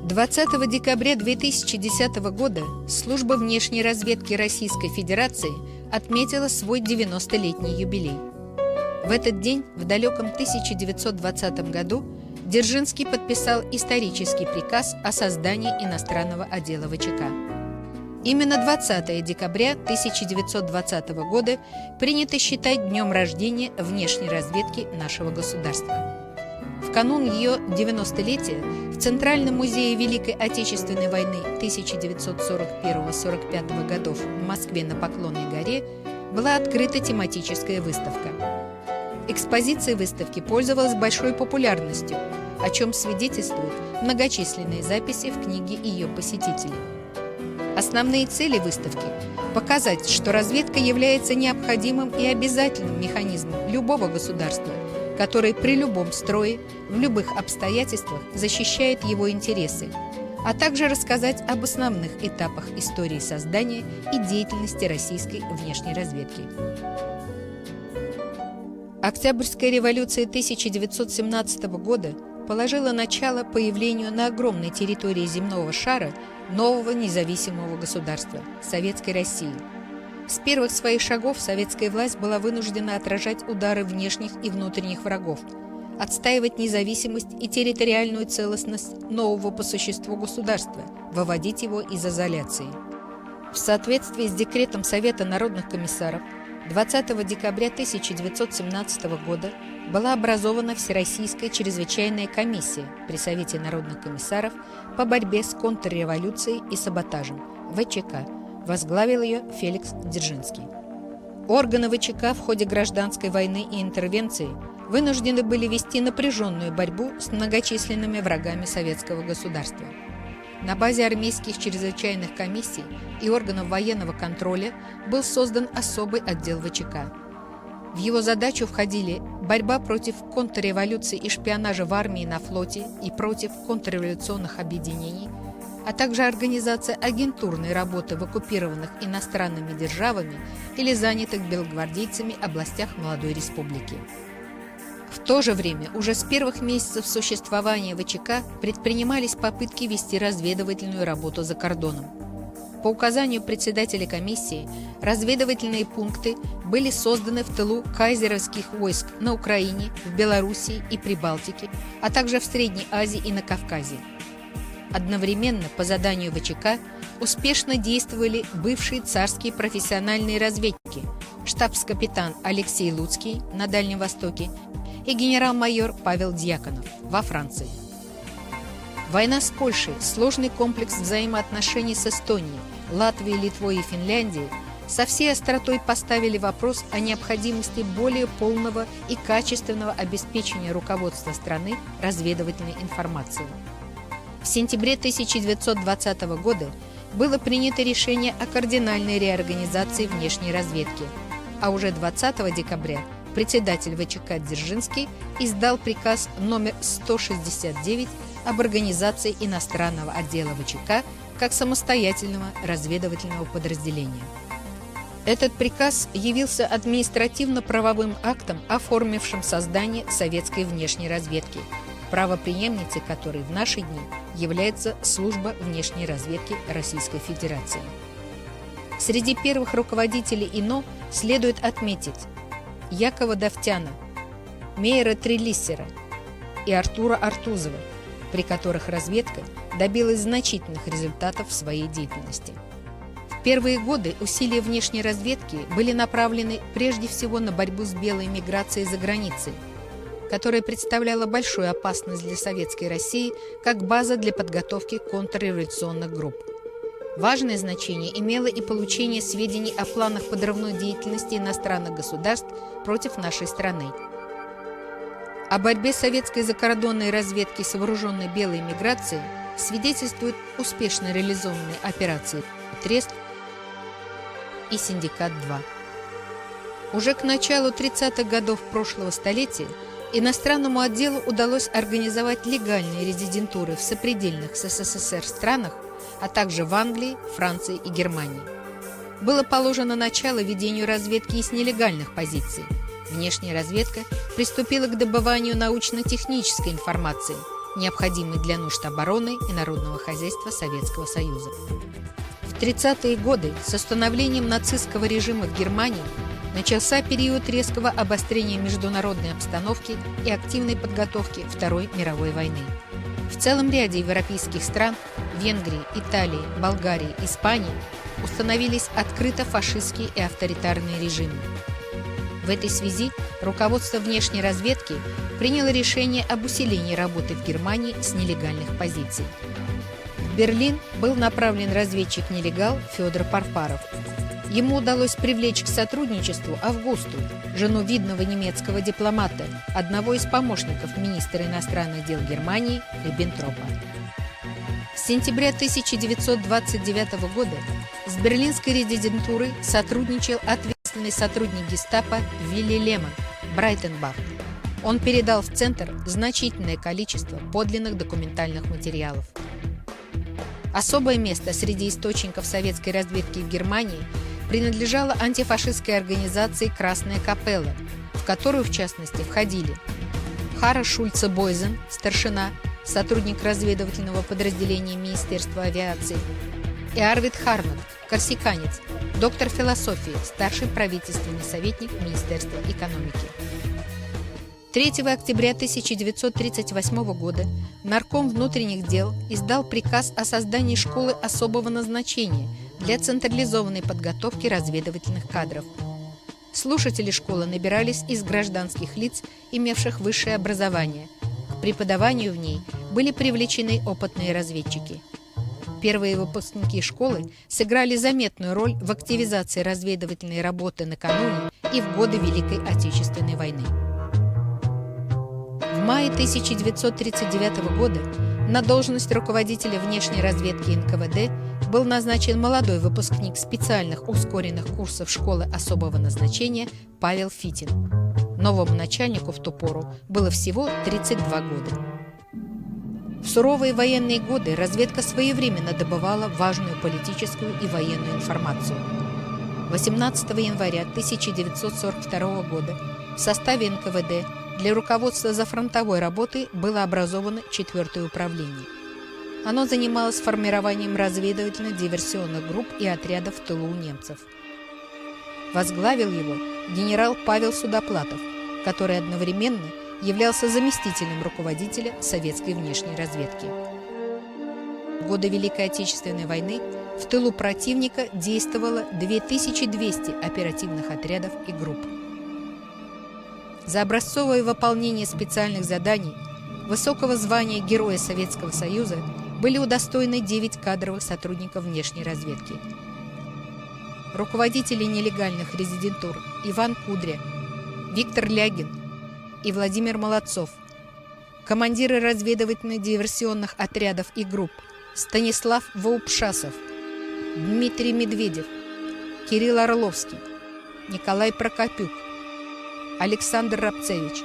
20 декабря 2010 года Служба внешней разведки Российской Федерации отметила свой 90-летний юбилей. В этот день, в далеком 1920 году, Дзержинский подписал исторический приказ о создании иностранного отдела ВЧК. Именно 20 декабря 1920 года принято считать днем рождения внешней разведки нашего государства. В канун ее 90-летия в Центральном музее Великой Отечественной войны 1941-45 годов в Москве на Поклонной горе была открыта тематическая выставка. Экспозиция выставки пользовалась большой популярностью, о чем свидетельствуют многочисленные записи в книге ее посетителей. Основные цели выставки – показать, что разведка является необходимым и обязательным механизмом любого государства, который при любом строе, в любых обстоятельствах защищает его интересы, а также рассказать об основных этапах истории создания и деятельности российской внешней разведки. Октябрьская революция 1917 года положила начало появлению на огромной территории земного шара нового независимого государства – Советской России. С первых своих шагов советская власть была вынуждена отражать удары внешних и внутренних врагов, отстаивать независимость и территориальную целостность нового по существу государства, выводить его из изоляции. В соответствии с декретом Совета народных комиссаров 20 декабря 1917 года была образована Всероссийская чрезвычайная комиссия при Совете народных комиссаров по борьбе с контрреволюцией и саботажем ВЧК. Возглавил ее Феликс Дзержинский. Органы ВЧК в ходе гражданской войны и интервенции вынуждены были вести напряженную борьбу с многочисленными врагами советского государства. На базе армейских чрезвычайных комиссий и органов военного контроля был создан особый отдел ВЧК. В его задачу входили борьба против контрреволюции и шпионажа в армии и на флоте и против контрреволюционных объединений, а также организация агентурной работы в оккупированных иностранными державами или занятых белогвардейцами областях молодой республики. В то же время уже с первых месяцев существования ВЧК предпринимались попытки вести разведывательную работу за кордоном. По указанию председателя комиссии разведывательные пункты были созданы в тылу кайзеровских войск на Украине, в Белоруссии и Прибалтике, а также в Средней Азии и на Кавказе. Одновременно по заданию ВЧК успешно действовали бывшие царские профессиональные разведчики, штабс-капитан Алексей Луцкий на Дальнем Востоке и генерал-майор Павел Дьяконов во Франции. Война с Польшей, сложный комплекс взаимоотношений с Эстонией, Латвией, Литвой и Финляндией со всей остротой поставили вопрос о необходимости более полного и качественного обеспечения руководства страны разведывательной информацией. В сентябре 1920 года было принято решение о кардинальной реорганизации внешней разведки, а уже 20 декабря председатель ВЧК Дзержинский издал приказ номер 169 об организации иностранного отдела ВЧК как самостоятельного разведывательного подразделения. Этот приказ явился административно-правовым актом, оформившим создание советской внешней разведки, правопреемницей которой в наши дни является Служба внешней разведки Российской Федерации. Среди первых руководителей ИНО следует отметить Якова Давтяна, Мейера Трелиссера и Артура Артузова, при которых разведка добилась значительных результатов в своей деятельности. В первые годы усилия внешней разведки были направлены прежде всего на борьбу с белой миграцией за границей, которая представляла большую опасность для Советской России как база для подготовки контрреволюционных групп. Важное значение имело и получение сведений о планах подрывной деятельности иностранных государств против нашей страны. О борьбе советской закордонной разведки с вооруженной белой миграцией свидетельствуют успешно реализованные операции «Трест» и «Синдикат-2». Уже к началу 30-х годов прошлого столетия иностранному отделу удалось организовать легальные резидентуры в сопредельных с СССР странах, а также в Англии, Франции и Германии. Было положено начало ведению разведки и с нелегальных позиций. Внешняя разведка приступила к добыванию научно-технической информации, необходимый для нужд обороны и народного хозяйства Советского Союза. В 30-е годы с установлением нацистского режима в Германии начался период резкого обострения международной обстановки и активной подготовки Второй мировой войны. В целом ряде европейских стран – Венгрии, Италии, Болгарии, Испании – установились открыто фашистские и авторитарные режимы. В этой связи руководство внешней разведки приняло решение об усилении работы в Германии с нелегальных позиций. В Берлин был направлен разведчик-нелегал Федор Парфаров. Ему удалось привлечь к сотрудничеству Августу, жену видного немецкого дипломата, одного из помощников министра иностранных дел Германии Риббентропа. С сентября 1929 года с берлинской резидентурой сотрудничал ответственный сотрудник гестапо Вилли Лемон Брайтенбах. Он передал в Центр значительное количество подлинных документальных материалов. Особое место среди источников советской разведки в Германии принадлежала антифашистской организации «Красная капелла», в которую, в частности, входили Хара Шульце-Бойзен, старшина, сотрудник разведывательного подразделения Министерства авиации, и Арвид Харнак, корсиканец, доктор философии, старший правительственный советник Министерства экономики. 3 октября 1938 года Нарком внутренних дел издал приказ о создании школы особого назначения для централизованной подготовки разведывательных кадров. Слушатели школы набирались из гражданских лиц, имевших высшее образование. К преподаванию в ней были привлечены опытные разведчики. Первые выпускники школы сыграли заметную роль в активизации разведывательной работы накануне и в годы Великой Отечественной войны. В мае 1939 года на должность руководителя внешней разведки НКВД был назначен молодой выпускник специальных ускоренных курсов школы особого назначения Павел Фитин. Новому начальнику в ту пору было всего 32 года. В суровые военные годы разведка своевременно добывала важную политическую и военную информацию. 18 января 1942 года в составе НКВД для руководства зафронтовой работы было образовано 4-е управление. Оно занималось формированием разведывательно-диверсионных групп и отрядов в тылу у немцев. Возглавил его генерал Павел Судоплатов, который одновременно являлся заместителем руководителя советской внешней разведки. В годы Великой Отечественной войны в тылу противника действовало 2200 оперативных отрядов и групп. За образцовое выполнение специальных заданий высокого звания Героя Советского Союза были удостоены 9 кадровых сотрудников внешней разведки. Руководители нелегальных резидентур Иван Кудря, Виктор Лягин и Владимир Молодцов, командиры разведывательно-диверсионных отрядов и групп Станислав Воупшасов, Дмитрий Медведев, Кирилл Орловский, Николай Прокопюк, Александр Рабцевич,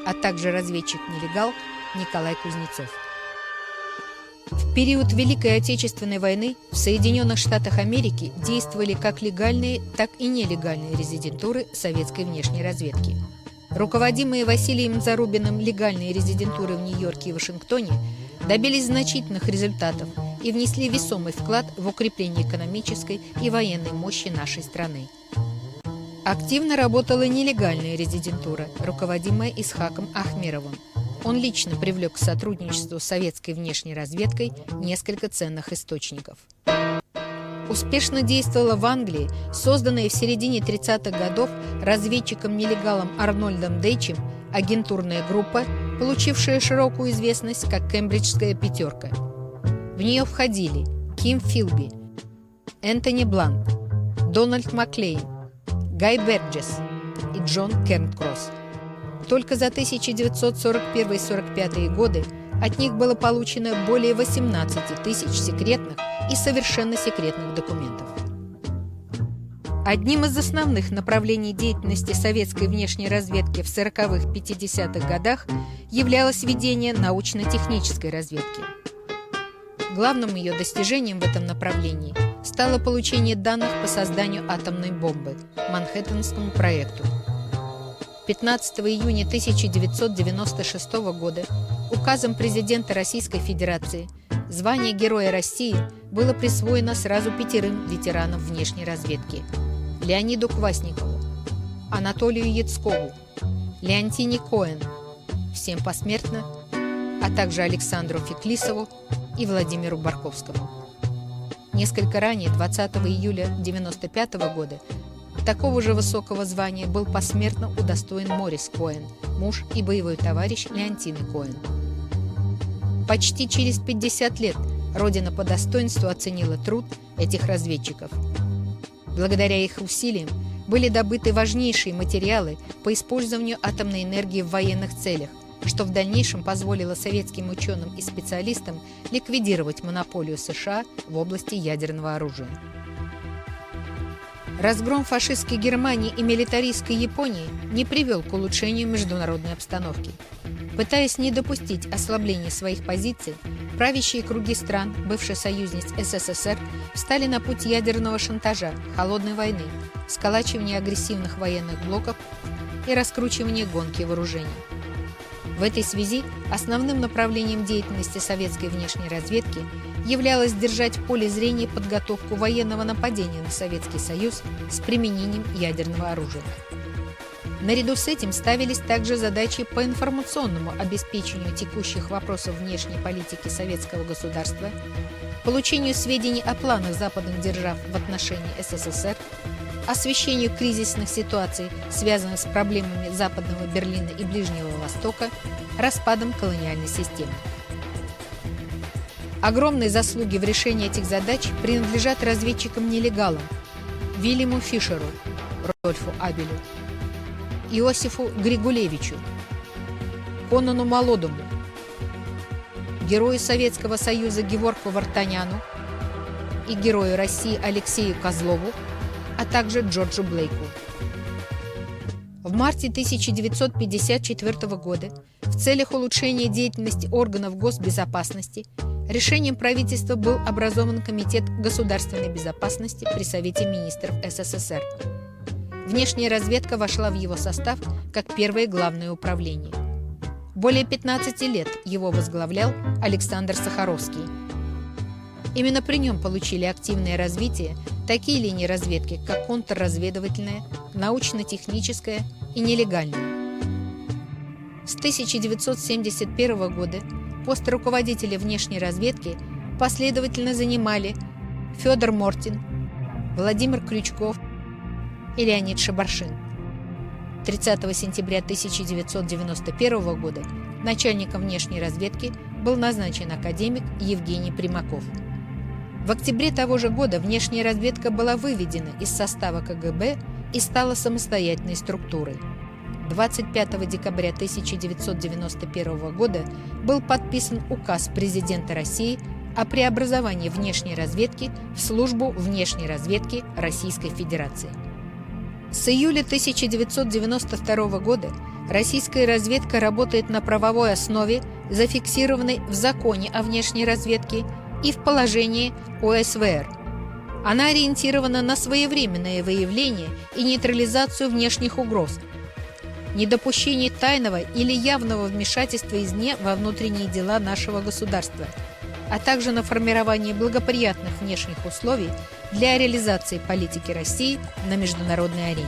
а также разведчик-нелегал Николай Кузнецов. В период Великой Отечественной войны в Соединенных Штатах Америки действовали как легальные, так и нелегальные резидентуры советской внешней разведки. Руководимые Василием Зарубиным легальные резидентуры в Нью-Йорке и Вашингтоне добились значительных результатов и внесли весомый вклад в укрепление экономической и военной мощи нашей страны. Активно работала нелегальная резидентура, руководимая Исхаком Ахмеровым. Он лично привлек к сотрудничеству с советской внешней разведкой несколько ценных источников. Успешно действовала в Англии созданная в середине 30-х годов разведчиком-нелегалом Арнольдом Дейчем агентурная группа, получившая широкую известность как «Кембриджская пятерка». В нее входили Ким Филби, Энтони Блант, Дональд Маклейн, Гай Берджес и Джон Кернкросс. Только за 1941-45 годы от них было получено более 18 тысяч секретных и совершенно секретных документов. Одним из основных направлений деятельности советской внешней разведки в 40-х-50-х годах являлось ведение научно-технической разведки. Главным ее достижением в этом направлении стало получение данных по созданию атомной бомбы, Манхэттенскому проекту. 15 июня 1996 года указом президента Российской Федерации звание Героя России было присвоено сразу 5 ветеранам внешней разведки: Леониду Квасникову, Анатолию Яцкову, Леонтине Коэн, всем посмертно, а также Александру Феклисову и Владимиру Барковскому. Несколько ранее, 20 июля 1995 года, такого же высокого звания был посмертно удостоен Морис Коэн, муж и боевой товарищ Леонтины Коэн. Почти через 50 лет Родина по достоинству оценила труд этих разведчиков. Благодаря их усилиям были добыты важнейшие материалы по использованию атомной энергии в военных целях, что в дальнейшем позволило советским ученым и специалистам ликвидировать монополию США в области ядерного оружия. Разгром фашистской Германии и милитаристской Японии не привел к улучшению международной обстановки. Пытаясь не допустить ослабления своих позиций, правящие круги стран, бывших союзниц СССР, встали на путь ядерного шантажа, холодной войны, сколачивания агрессивных военных блоков и раскручивания гонки вооружений. В этой связи основным направлением деятельности советской внешней разведки являлось держать в поле зрения подготовку военного нападения на Советский Союз с применением ядерного оружия. Наряду с этим ставились также задачи по информационному обеспечению текущих вопросов внешней политики советского государства, получению сведений о планах западных держав в отношении СССР, освещению кризисных ситуаций, связанных с проблемами Западного Берлина и Ближнего Востока, распадом колониальной системы. Огромные заслуги в решении этих задач принадлежат разведчикам-нелегалам Вильяму Фишеру, Рудольфу Абелю, Иосифу Григулевичу, Конану Молодому, герою Советского Союза Геворгу Вартаняну и герою России Алексею Козлову, а также Джорджу Блейку. В марте 1954 года в целях улучшения деятельности органов госбезопасности решением правительства был образован Комитет государственной безопасности при Совете министров СССР. Внешняя разведка вошла в его состав как первое главное управление. Более 15 лет его возглавлял Александр Сахаровский. Именно при нем получили активное развитие такие линии разведки, как контрразведывательная, научно-техническая и нелегальная. С 1971 года пост руководителя внешней разведки последовательно занимали Федор Мортин, Владимир Крючков и Леонид Шабаршин. 30 сентября 1991 года начальником внешней разведки был назначен академик Евгений Примаков. В октябре того же года внешняя разведка была выведена из состава КГБ и стала самостоятельной структурой. 25 декабря 1991 года был подписан указ президента России о преобразовании внешней разведки в службу внешней разведки Российской Федерации. С июля 1992 года российская разведка работает на правовой основе, зафиксированной в Законе о внешней разведке и в положении УСВР. Она ориентирована на своевременное выявление и нейтрализацию внешних угроз, недопущение тайного или явного вмешательства извне во внутренние дела нашего государства, а также на формирование благоприятных внешних условий для реализации политики России на международной арене.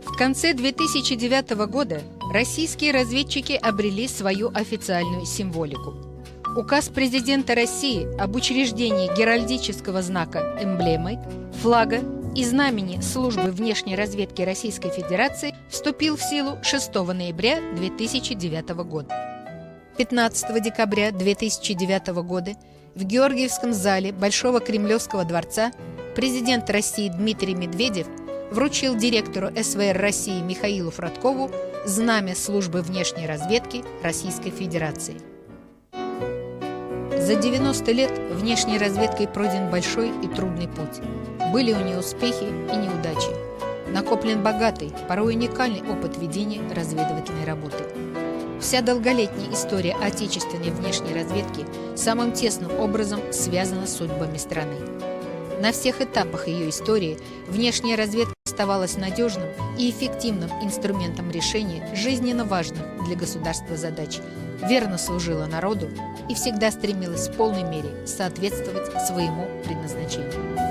В конце 2009 года российские разведчики обрели свою официальную символику. Указ президента России об учреждении геральдического знака эмблемы, флага и знамени Службы внешней разведки Российской Федерации вступил в силу 6 ноября 2009 года. 15 декабря 2009 года в Георгиевском зале Большого Кремлевского дворца президент России Дмитрий Медведев вручил директору СВР России Михаилу Фродкову знамя Службы внешней разведки Российской Федерации. За 90 лет внешней разведкой пройден большой и трудный путь. Были у нее успехи и неудачи. Накоплен богатый, порой уникальный опыт ведения разведывательной работы. Вся долголетняя история отечественной внешней разведки самым тесным образом связана с судьбами страны. На всех этапах ее истории внешняя разведка оставалась надежным и эффективным инструментом решения жизненно важных для государства задач, верно служила народу и всегда стремилась в полной мере соответствовать своему предназначению.